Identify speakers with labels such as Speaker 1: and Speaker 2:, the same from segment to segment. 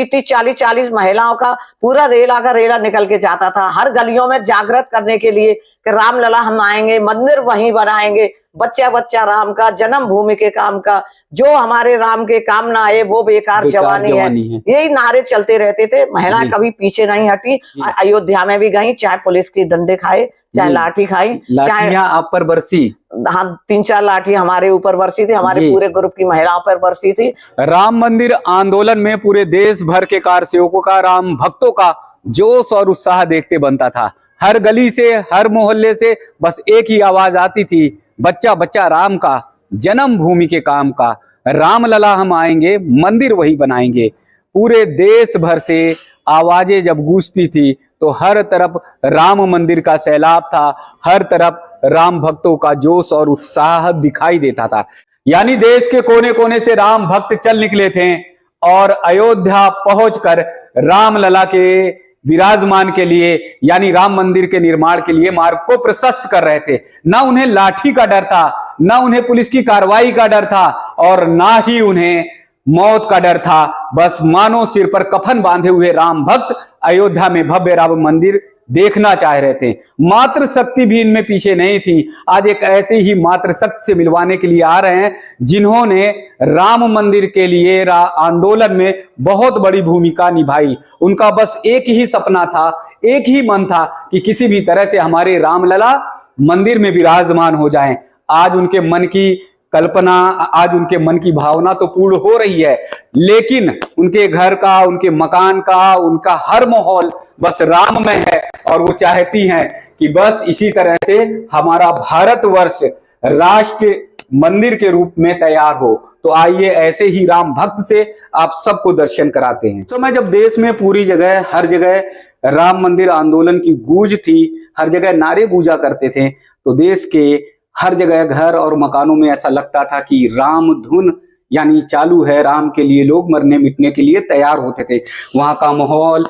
Speaker 1: 30-40 महिलाओं का पूरा रेला का रेला निकल के जाता था, हर गलियों में जागृत करने के लिए कि रामलला हम आएंगे, मंदिर वहीं बनाएंगे, बच्चा बच्चा राम का, जन्म भूमि के काम का, जो हमारे राम के काम ना आए वो बेकार जवानी है। यही नारे चलते रहते थे। महिलाएं कभी पीछे नहीं हटी। अयोध्या में भी गई, चाहे पुलिस की डंडे खाए, चाहे लाठी खाई, चाहे
Speaker 2: आप पर बरसी।
Speaker 1: हाँ, 3-4 लाठी हमारे ऊपर बरसी थी, हमारे पूरे ग्रुप की महिलाओं पर बरसी थी।
Speaker 2: राम मंदिर आंदोलन में पूरे देश भर के कारसेवकों का, राम भक्तों का जोश और उत्साह देखते बनता था। हर गली से, हर मोहल्ले से बस एक ही आवाज आती थी, बच्चा बच्चा राम का, जन्म भूमि के काम का, रामलला हम आएंगे, मंदिर वही बनाएंगे। पूरे देश भर से आवाजें जब गूंजती थी तो हर तरफ राम मंदिर का सैलाब था, हर तरफ राम भक्तों का जोश और उत्साह दिखाई देता था। यानी देश के कोने कोने से राम भक्त चल निकले थे और अयोध्या पहुंचकर रामलला के विराजमान के लिए, यानी राम मंदिर के निर्माण के लिए मार्ग को प्रशस्त कर रहे थे। ना उन्हें लाठी का डर था, ना उन्हें पुलिस की कार्रवाई का डर था, और ना ही उन्हें मौत का डर था। बस मानो सिर पर कफन बांधे हुए राम भक्त अयोध्या में भव्य राम मंदिर देखना चाह रहे थे। मातृ शक्ति भी इनमें पीछे नहीं थी। आज एक ऐसे ही मातृ शक्ति से मिलवाने के लिए आ रहे हैं जिन्होंने राम मंदिर के लिए आंदोलन में बहुत बड़ी भूमिका निभाई। उनका बस एक ही सपना था, एक ही मन था कि किसी भी तरह से हमारे रामलला मंदिर में विराजमान हो जाएं। आज उनके मन की कल्पना, आज उनके मन की भावना तो पूर्ण हो रही है, लेकिन उनके घर का, उनके मकान का, उनका हर माहौल बस राममय है। और वो चाहती हैं कि बस इसी तरह से हमारा भारतवर्ष राष्ट्र मंदिर के रूप में तैयार हो। तो आइए ऐसे ही राम भक्त से आप सबको दर्शन कराते हैं। तो मैं जब देश में पूरी जगह, हर जगह राम मंदिर आंदोलन की गूंज थी, हर जगह नारे गूंजा करते थे, तो देश के हर जगह घर और मकानों में ऐसा लगता था कि राम धुन यानी चालू है, राम के लिए लोग मरने मिटने के लिए तैयार होते थे। वहां का माहौल,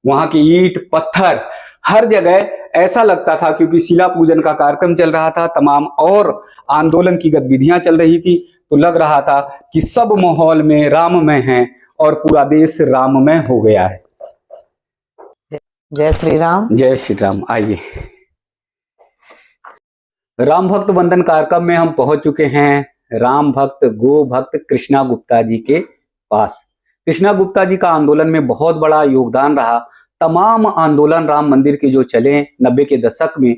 Speaker 2: वहां की ईंट पत्थर, हर जगह ऐसा लगता था, क्योंकि शिला पूजन का कार्यक्रम चल रहा था, तमाम और आंदोलन की गतिविधियां चल रही थी, तो लग रहा था कि सब माहौल में राममय है और पूरा देश राममय हो गया है।
Speaker 1: जय श्री राम।
Speaker 2: जय श्री राम। आइए, राम भक्त वंदन कार्यक्रम में हम पहुंच चुके हैं राम भक्त, गो भक्त कृष्णा गुप्ता जी के पास। कृष्णा गुप्ता जी का आंदोलन में बहुत बड़ा योगदान रहा। तमाम आंदोलन राम मंदिर के जो चले 90 के दशक में,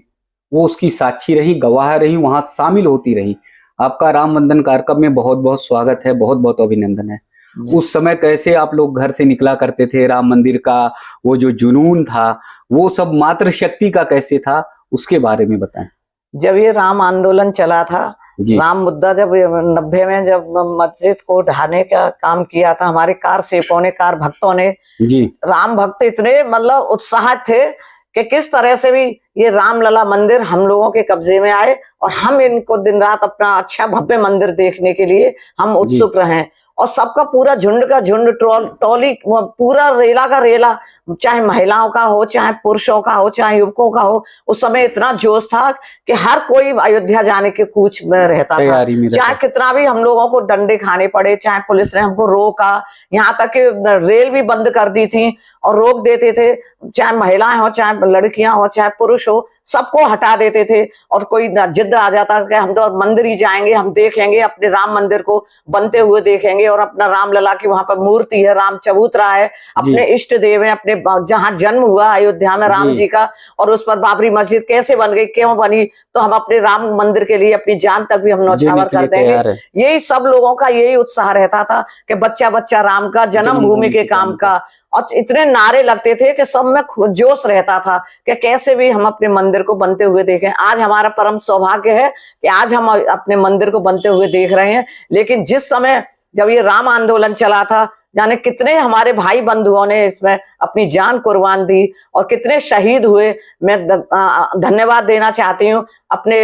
Speaker 2: वो उसकी साक्षी रही, गवाह रही, वहां शामिल होती रही। आपका राम वंदन कार्यक्रम में बहुत बहुत स्वागत है, बहुत बहुत अभिनंदन है। उस समय कैसे आप लोग घर से निकला करते थे, राम मंदिर का वो जो जुनून था, वो सब मातृ शक्ति का कैसे था, उसके बारे में बताएं।
Speaker 1: जब ये राम आंदोलन चला था, राम मुद्दा, जब 90 में जब मस्जिद को ढाने का काम किया था, हमारे कार सेवकों ने, कार भक्तों ने जी, राम भक्त इतने मतलब उत्साहित थे कि किस तरह से भी ये रामलला मंदिर हम लोगों के कब्जे में आए और हम इनको दिन रात अपना अच्छा भव्य मंदिर देखने के लिए हम उत्सुक रहे। और सबका पूरा झुंड का झुंड, टोली, पूरा रेला का रेला, चाहे महिलाओं का हो, चाहे पुरुषों का हो, चाहे युवकों का हो, उस समय इतना जोश था कि हर कोई अयोध्या जाने के कूच में रहता था। चाहे कितना भी हम लोगों को डंडे खाने पड़े, चाहे पुलिस ने हमको रोका, यहाँ तक कि रेल भी बंद कर दी थी और रोक देते थे। चाहे महिलाएं हो, चाहे लड़कियां हो, चाहे पुरुष हो, सबको हटा देते थे। और कोई जिद आ जाता कि हम तो मंदिर ही जाएंगे, हम देखेंगे, अपने राम मंदिर को बनते हुए देखेंगे, और अपना रामलला की वहां पर मूर्ति है, राम चबूतरा है, अपने इष्ट देव है, अपने जहां जन्म हुआ अयोध्या में राम जी का, और उस पर बाबरी मस्जिद कैसे बन गई, क्यों बनी, तो हम अपने राम मंदिर के लिए अपनी जान तक भी हम न्यौछावर कर देंगे। यही सब लोगों का यही उत्साह रहता था कि बच्चा बच्चा राम का, जन्म भूमि के काम का। और इतने नारे लगते थे कि सब में जोश रहता था कि कैसे भी हम अपने मंदिर को बनते हुए देखें। आज हमारा परम सौभाग्य है कि आज हम अपने मंदिर को बनते हुए देख रहे हैं। लेकिन जिस समय जब ये राम आंदोलन चला था, जाने कितने हमारे भाई बंधुओं ने इसमें अपनी जान कुर्बान दी और कितने शहीद हुए। मैं धन्यवाद देना चाहती हूँ अपने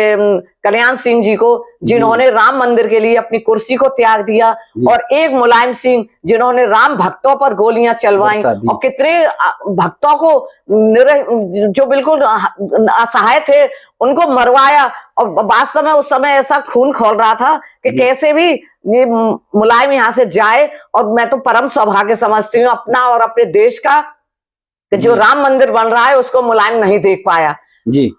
Speaker 1: कल्याण सिंह जी को, जिन्होंने राम मंदिर के लिए अपनी कुर्सी को त्याग दिया, और एक मुलायम सिंह जिन्होंने राम भक्तों पर गोलियां चलवाई और कितने भक्तों को जो बिल्कुल असहाय थे उनको मरवाया। और वास्तव में उस समय ऐसा खून खौल रहा था कि कैसे भी ये मुलायम यहाँ से जाए। और मैं तो परम सौभाग्य समझती हूँ अपना और अपने देश का कि जो राम मंदिर बन रहा है उसको मुलायम नहीं देख पाया जी।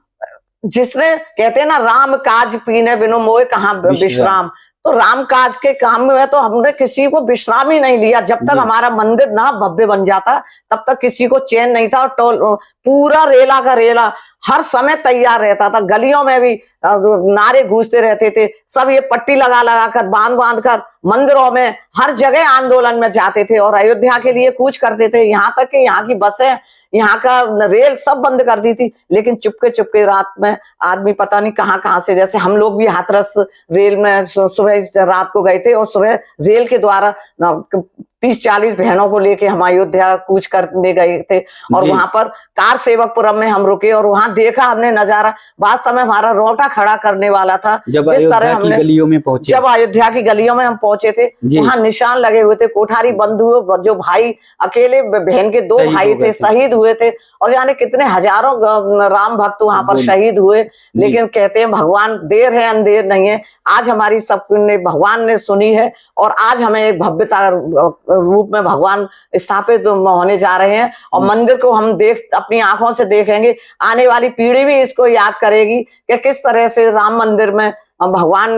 Speaker 1: जिसने कहते हैं ना, राम काज पीने बिनु मोए कहाँ विश्राम, तो राम काज के काम में तो हमने किसी को विश्राम ही नहीं लिया। जब तक हमारा मंदिर ना भव्य बन जाता तब तक किसी को चैन नहीं था। और पूरा रेला का रेला हर समय तैयार रहता था, गलियों में भी नारे गूंजते रहते थे, सब ये पट्टी लगा लगा कर बांध कर मंदिरों में हर जगह आंदोलन में जाते थे और अयोध्या के लिए कूच करते थे। यहाँ तक कि यहाँ की बसें, यहाँ का रेल सब बंद कर दी थी। लेकिन चुपके रात में आदमी पता नहीं कहाँ से, जैसे हम लोग भी हाथरस रेल में सुबह रात को गए थे और सुबह रेल के द्वारा 30-40 बहनों को लेके हम अयोध्या कूच करने गए थे। और वहां पर कार सेवकपुरम में हम रुके और वहां देखा हमने नजारा, वास्तव में हमारा रोटा खड़ा करने वाला था।
Speaker 2: जब जिस तरह हमने गलियों में पहुंचे,
Speaker 1: जब अयोध्या की गलियों में हम पहुंचे थे, वहां निशान लगे हुए थे। कोठारी बंधु जो भाई, अकेले बहन के 2 भाई थे, शहीद हुए थे। और जाने कितने हजारों राम भक्त वहां पर शहीद हुए। लेकिन कहते हैं भगवान देर है अंधेर नहीं है। आज हमारी सबने भगवान ने सुनी है और आज हमें एक भव्यता रूप में भगवान स्थापित होने जा रहे हैं। और मंदिर को हम अपनी आंखों से देखेंगे, आने वाली पीढ़ी भी इसको याद करेगी कि किस तरह से राम मंदिर में भगवान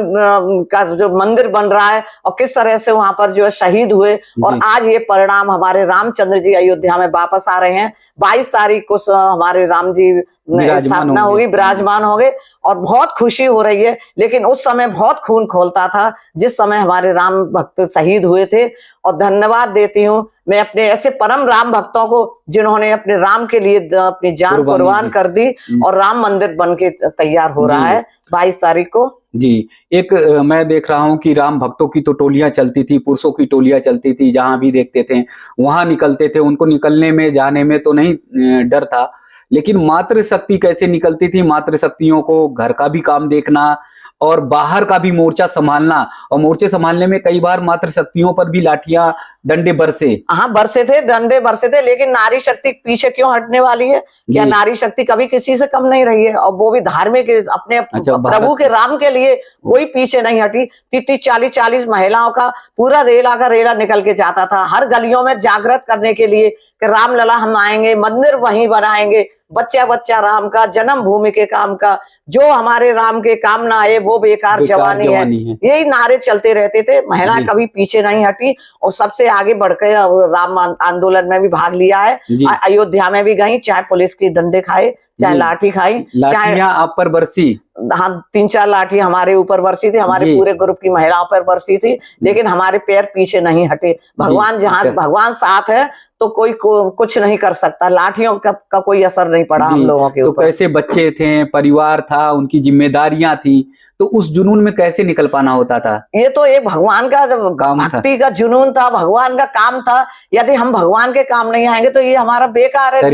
Speaker 1: का जो मंदिर बन रहा है और किस तरह से वहां पर जो शहीद हुए। और आज ये परिणाम हमारे रामचंद्र जी अयोध्या में वापस आ रहे हैं। 22 तारीख को हमारे राम जी स्थापना होगी, विराजमान होंगे और बहुत खुशी हो रही है। लेकिन उस समय बहुत खून खौलता था जिस समय हमारे राम भक्त शहीद हुए थे। और धन्यवाद देती हूँ मैं अपने ऐसे परम राम भक्तों को जिन्होंने अपने राम के लिए अपनी जान कुर्बान कर दी और राम मंदिर बन के तैयार हो रहा है 22 तारीख को
Speaker 2: जी। एक मैं देख रहा हूँ कि राम भक्तों की तो टोलियां चलती थी, पुरुषों की टोलियां चलती थी, जहां भी देखते थे वहां निकलते थे। उनको निकलने में जाने में तो नहीं डर था, लेकिन मातृशक्ति कैसे निकलती थी। मातृशक्तियों को घर का भी काम देखना और बाहर का भी मोर्चा संभालना, और मोर्चे संभालने में कई बार मातृशक्तियों पर भी लाठियां डंडे बरसे।
Speaker 1: हाँ, बरसे थे, डंडे बरसे थे, लेकिन नारी शक्ति पीछे क्यों हटने वाली है? क्या नारी शक्ति कभी किसी से कम नहीं रही है? और वो भी धार्मिक अपने प्रभु के राम के लिए कोई पीछे नहीं हटी। 30-40 महिलाओं का पूरा रेला निकल के जाता था हर गलियों में जागृत करने के लिए कि राम लला हम आएंगे, मंदिर वहीं बनाएंगे, बच्चा राम का, जन्म भूमि के काम का, जो हमारे राम के काम ना आए वो बेकार जवानी है। यही नारे चलते रहते थे। महिलाएं कभी पीछे नहीं हटी और सबसे आगे बढ़कर राम आंदोलन में भी भाग लिया है। अयोध्या में भी गई, चाहे पुलिस की डंडे खाए, चाहे लाठी खाई,
Speaker 2: चाहे आप पर बरसी।
Speaker 1: हाँ, 3-4 लाठी हमारे ऊपर बरसी थी, हमारे पूरे ग्रुप की महिलाओं पर बरसी थी, लेकिन हमारे पैर पीछे नहीं हटे। भगवान जहाँ भगवान साथ है तो कोई कुछ नहीं कर सकता। लाठियों का कोई असर नहीं पड़ा हम लोगों के ऊपर।
Speaker 2: तो कैसे बच्चे थे, परिवार था, उनकी जिम्मेदारियां थी, तो उस जुनून में कैसे निकल पाना होता था?
Speaker 1: ये तो एक भगवान का भक्ति का जुनून था, भगवान का काम था। यदि हम भगवान के काम नहीं आएंगे तो ये हमारा बेकार है,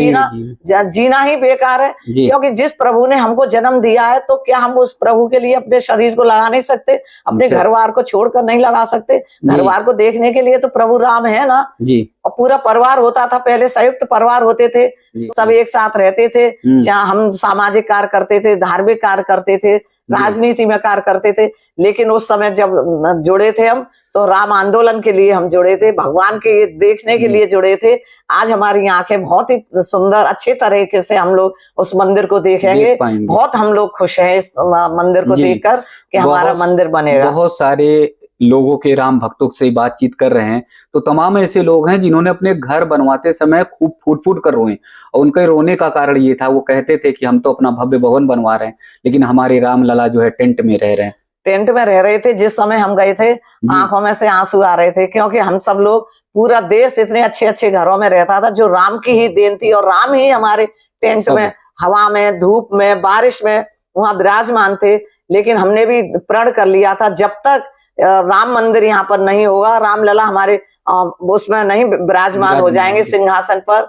Speaker 1: जीना ही बेकार है। क्योंकि जिस प्रभु ने हमको जन्म दिया है तो क्या हम उस प्रभु के लिए अपने शरीर को लगा नहीं सकते? अपने घरवार को छोड़कर नहीं लगा सकते? घरवार को देखने के लिए तो प्रभु राम है ना जी। और पूरा परिवार होता था, पहले संयुक्त परिवार होते थे, सब एक साथ रहते थे। जहाँ हम सामाजिक कार्य करते थे, धार्मिक कार्य करते थे, राजनीति में कार्य करते थे। लेकिन उस समय जब जुड़े थे हम तो राम आंदोलन के लिए हम जुड़े थे, भगवान के देखने के लिए जुड़े थे। आज हमारी आंखें बहुत ही सुंदर अच्छे तरीके से हम लोग उस मंदिर को देखेंगे। बहुत हम लोग खुश हैं इस मंदिर को देखकर कि हमारा मंदिर बनेगा।
Speaker 2: बहुत सारे लोगों के राम भक्तों से बातचीत कर रहे हैं तो तमाम ऐसे लोग हैं जिन्होंने अपने घर बनवाते समय खूब फूट कर रोए। और उनके रोने का कारण ये था, वो कहते थे कि हम तो अपना भव्य भवन बनवा रहे हैं लेकिन हमारे राम लला जो है टेंट में रह रहे हैं।
Speaker 1: टेंट में रह रहे थे। जिस समय हम गए थे आंखों में से आंसू आ रहे थे, क्योंकि हम सब लोग, पूरा देश इतने अच्छे घरों में रहता था जो राम की ही देन थी और राम ही हमारे टेंट में, हवा में, धूप में, बारिश में वहां विराजमान थे। लेकिन हमने भी प्रण कर लिया था जब तक राम मंदिर यहाँ पर नहीं होगा, रामलला हमारे उसमें नहीं विराजमान हो जाएंगे सिंहासन पर,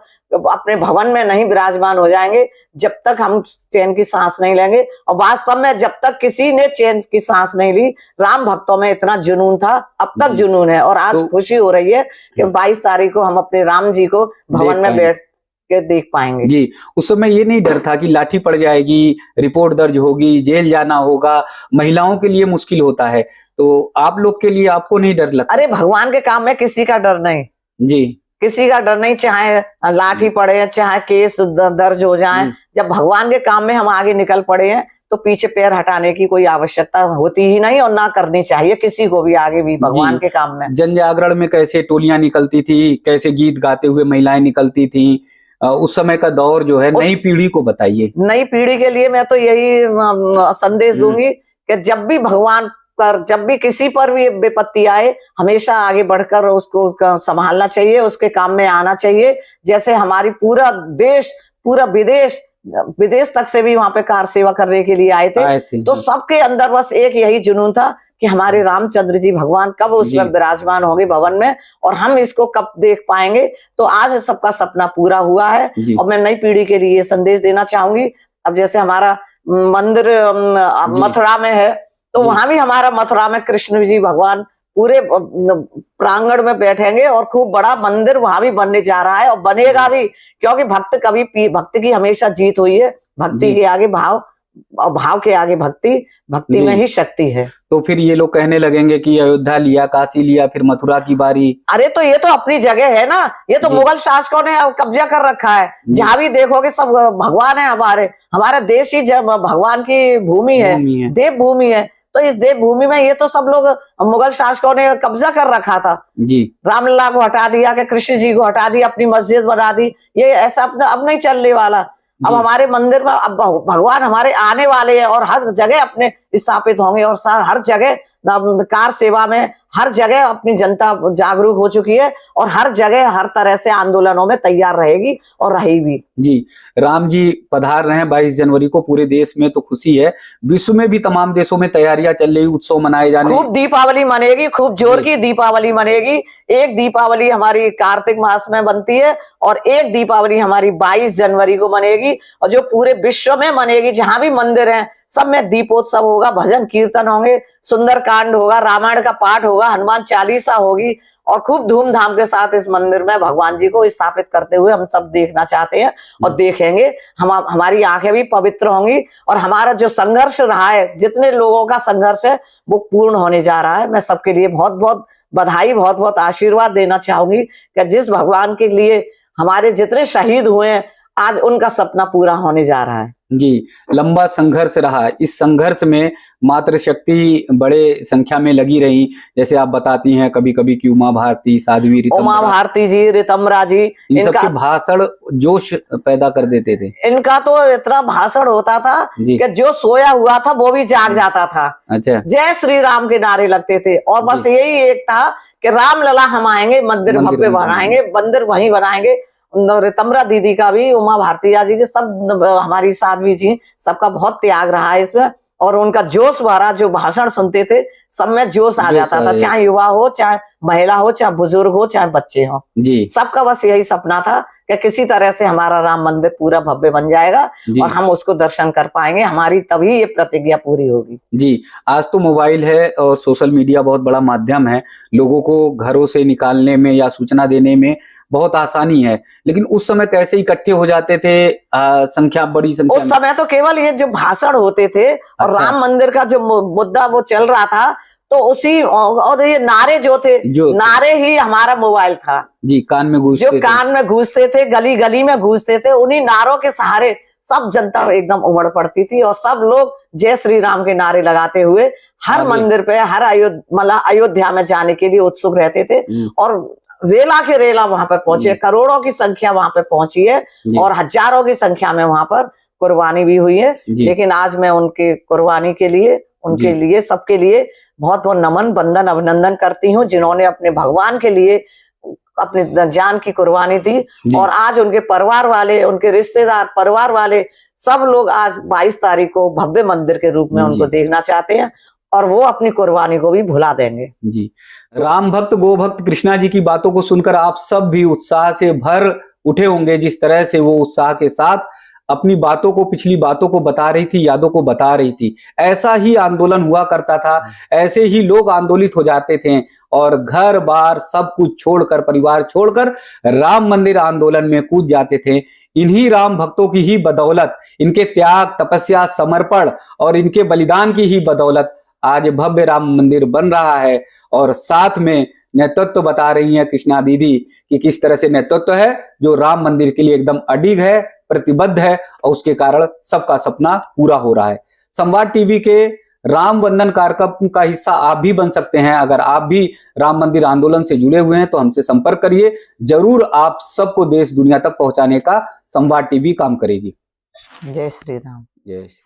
Speaker 1: अपने भवन में नहीं विराजमान हो जाएंगे जब तक हम चैन की सांस नहीं लेंगे। और वास्तव में जब तक किसी ने चैन की सांस नहीं ली, राम भक्तों में इतना जुनून था, अब तक जुनून है। और आज खुशी हो रही है कि 22 तारीख को हम अपने राम जी को भवन में बैठ के देख पाएंगे।
Speaker 2: जी, उस समय ये नहीं डर था कि लाठी पड़ जाएगी, रिपोर्ट दर्ज होगी, जेल जाना होगा, महिलाओं के लिए मुश्किल होता है, तो आप लोग के लिए आपको नहीं डर लगता?
Speaker 1: अरे भगवान के काम में किसी का डर नहीं
Speaker 2: जी,
Speaker 1: किसी का डर नहीं, चाहे लाठी पड़े, चाहे केस दर्ज हो जाए। जब भगवान के काम में हम आगे निकल पड़े हैं तो पीछे पैर हटाने की कोई आवश्यकता होती ही नहीं और ना करनी चाहिए किसी को भी, आगे भी भगवान के काम में।
Speaker 2: जन जागरण में कैसे टोलियां निकलती थी, कैसे गीत गाते हुए महिलाएं निकलती थी, उस समय का दौर जो है, नई पीढ़ी को बताइए।
Speaker 1: नई पीढ़ी के लिए मैं तो यही संदेश दूंगी कि जब भी भगवान पर, जब भी किसी पर भी विपत्ति आए, हमेशा आगे बढ़कर उसको संभालना चाहिए, उसके काम में आना चाहिए। जैसे हमारी पूरा देश, पूरा विदेश तक से भी वहां पे कार सेवा करने के लिए आए थे। तो सबके अंदर बस एक यही जुनून था कि हमारे रामचंद्र जी भगवान कब उसमें विराजमान होंगे भवन में, और हम इसको कब देख पाएंगे। तो आज सबका सपना पूरा हुआ है। और मैं नई पीढ़ी के लिए संदेश देना चाहूंगी। अब जैसे हमारा मंदिर मथुरा में है, तो वहां भी हमारा मथुरा में कृष्ण जी भगवान पूरे प्रांगण में बैठेंगे और खूब बड़ा मंदिर वहां भी बनने जा रहा है और बनेगा भी, क्योंकि भक्त की हमेशा जीत हुई है। भक्ति के आगे भाव और भाव के आगे भक्ति में ही शक्ति है।
Speaker 2: तो फिर ये लोग कहने लगेंगे कि अयोध्या लिया, काशी लिया, फिर मथुरा की बारी।
Speaker 1: अरे तो ये तो अपनी जगह है ना, ये तो मुगल शासकों ने कब्जा कर रखा है। जहां भी देखोगे सब भगवान है। हमारा देश ही जब भगवान की भूमि है, देव भूमि है। तो इस देव भूमि में ये तो सब लोग मुगल शासकों ने कब्जा कर रखा था जी। रामलला को हटा दिया, कि कृष्ण जी को हटा दिया, अपनी मस्जिद बना दी। ये ऐसा अब नहीं चलने वाला। अब हमारे मंदिर में अब भगवान हमारे आने वाले हैं और हर जगह अपने स्थापित होंगे। और हर जगह कार सेवा में हर जगह अपनी जनता जागरूक हो चुकी है और हर जगह हर तरह से आंदोलनों में तैयार रहेगी और रहेगी
Speaker 2: जी। राम जी पधार रहे हैं 22 जनवरी को, पूरे देश में तो खुशी है, विश्व में भी तमाम देशों में तैयारियां चल रही, उत्सव मनाए जाने,
Speaker 1: खूब दीपावली मनेगी, खूब जोर की दीपावली मनेगी। एक दीपावली हमारी कार्तिक मास में बनती है और एक दीपावली हमारी 22 जनवरी को मनेगी। और जो पूरे विश्व में मनेगी, जहां भी मंदिर है सब में दीपोत्सव होगा, भजन कीर्तन होंगे, सुंदर कांड होगा, रामायण का पाठ होगा, हनुमान चालीसा होगी। और खूब धूमधाम के साथ इस मंदिर में भगवान जी को स्थापित करते हुए हम सब देखना चाहते हैं और देखेंगे। हमारी आंखें भी पवित्र होंगी और हमारा जो संघर्ष रहा है, जितने लोगों का संघर्ष है, वो पूर्ण होने जा रहा है। मैं सबके लिए बहुत बहुत बधाई, बहुत बहुत आशीर्वाद देना चाहूंगी कि जिस भगवान के लिए हमारे जितने शहीद हुए हैं, आज उनका सपना पूरा होने जा रहा है
Speaker 2: जी। लंबा संघर्ष रहा, इस संघर्ष में मातृशक्ति बड़े संख्या में लगी रही। जैसे आप बताती हैं कभी कभी कि उमा भारती, साध्वी
Speaker 1: उमा भारती जी, रितम्बरा जी,
Speaker 2: इन सबके भाषण जोश पैदा कर देते थे।
Speaker 1: इनका तो इतना भाषण होता था कि जो सोया हुआ था वो भी जाग जाता था।
Speaker 2: अच्छा।
Speaker 1: जय श्री राम के नारे लगते थे और बस यही एक था कि रामलला हम आएंगे, मंदिर भव्य बनाएंगे, मंदिर वहीं बनाएंगे। रितम्बरा दीदी का भी, उमा भारती जी के, सब हमारी साध्वी जी, सबका बहुत त्याग रहा है इसमें। और उनका जोश भरा जो भाषण सुनते थे, सब में जोश आ जाता था, चाहे युवा हो, चाहे महिला हो, चाहे बुजुर्ग हो, चाहे बच्चे हो जी। सबका बस यही सपना था कि किसी तरह से हमारा राम मंदिर पूरा भव्य बन जाएगा और हम उसको दर्शन कर पाएंगे। हमारी तभी ये प्रतिज्ञा पूरी होगी
Speaker 2: जी। आज तो मोबाइल है और सोशल मीडिया बहुत बड़ा माध्यम है, लोगों को घरों से निकालने में या सूचना देने में बहुत आसानी है, लेकिन उस समय कैसे इकट्ठे हो जाते थे बड़ी संख्या
Speaker 1: उस समय तो केवल ये जो भाषण होते थे और राम मंदिर का जो मुद्दा वो चल रहा था, तो उसी और ये नारे जो थे, नारे ही हमारा मोबाइल था
Speaker 2: जी। कान में गूंजते,
Speaker 1: जो कान में गूंजते थे, गली गली में गूंजते थे, उन्हीं नारों के सहारे सब जनता एकदम उमड़ पड़ती थी और सब लोग जय श्री राम के नारे लगाते हुए हर मंदिर पे, हर अयोध्या में जाने के लिए उत्सुक रहते थे। और रेला के रेला वहां पर पहुंचे, करोड़ों की संख्या वहां पर पहुंची है और हजारों की संख्या में वहां पर कुर्बानी भी हुई है। लेकिन आज मैं उनके कुर्बानी के लिए, उनके लिए, सबके लिए बहुत बहुत नमन, वंदन, अभिनंदन करती हूँ, जिन्होंने अपने भगवान के लिए अपनी जान की कुर्बानी दी। और आज उनके परिवार वाले, उनके रिश्तेदार, परिवार वाले सब लोग आज 22 तारीख को भव्य मंदिर के रूप में उनको देखना चाहते हैं। और वो अपनी कुर्बानी को भी भुला देंगे।
Speaker 2: जी, राम भक्त गो भक्त कृष्णा जी की बातों को सुनकर आप सब भी उत्साह से भर उठे होंगे, जिस तरह से वो उत्साह के साथ अपनी बातों को, पिछली बातों को बता रही थी, यादों को बता रही थी। ऐसा ही आंदोलन हुआ करता था, ऐसे ही लोग आंदोलित हो जाते थे और घर बार सब कुछ छोड़कर, परिवार छोड़कर राम मंदिर आंदोलन में कूद जाते थे। इन्हीं राम भक्तों की ही बदौलत, इनके त्याग, तपस्या, समर्पण और इनके बलिदान की ही बदौलत आज भव्य राम मंदिर बन रहा है। और साथ में नेतृत्व बता रही हैं कृष्णा दीदी कि किस तरह से नेतृत्व है जो राम मंदिर के लिए एकदम अडिग है, प्रतिबद्ध है और उसके कारण सबका सपना पूरा हो रहा है। संवाद टीवी के राम वंदन कार्यक्रम का हिस्सा आप भी बन सकते हैं। अगर आप भी राम मंदिर आंदोलन से जुड़े हुए हैं तो हमसे संपर्क करिए। जरूर आप सबको देश दुनिया तक पहुंचाने का संवाद टीवी काम करेगी।
Speaker 1: जय श्री राम।
Speaker 2: जय श्री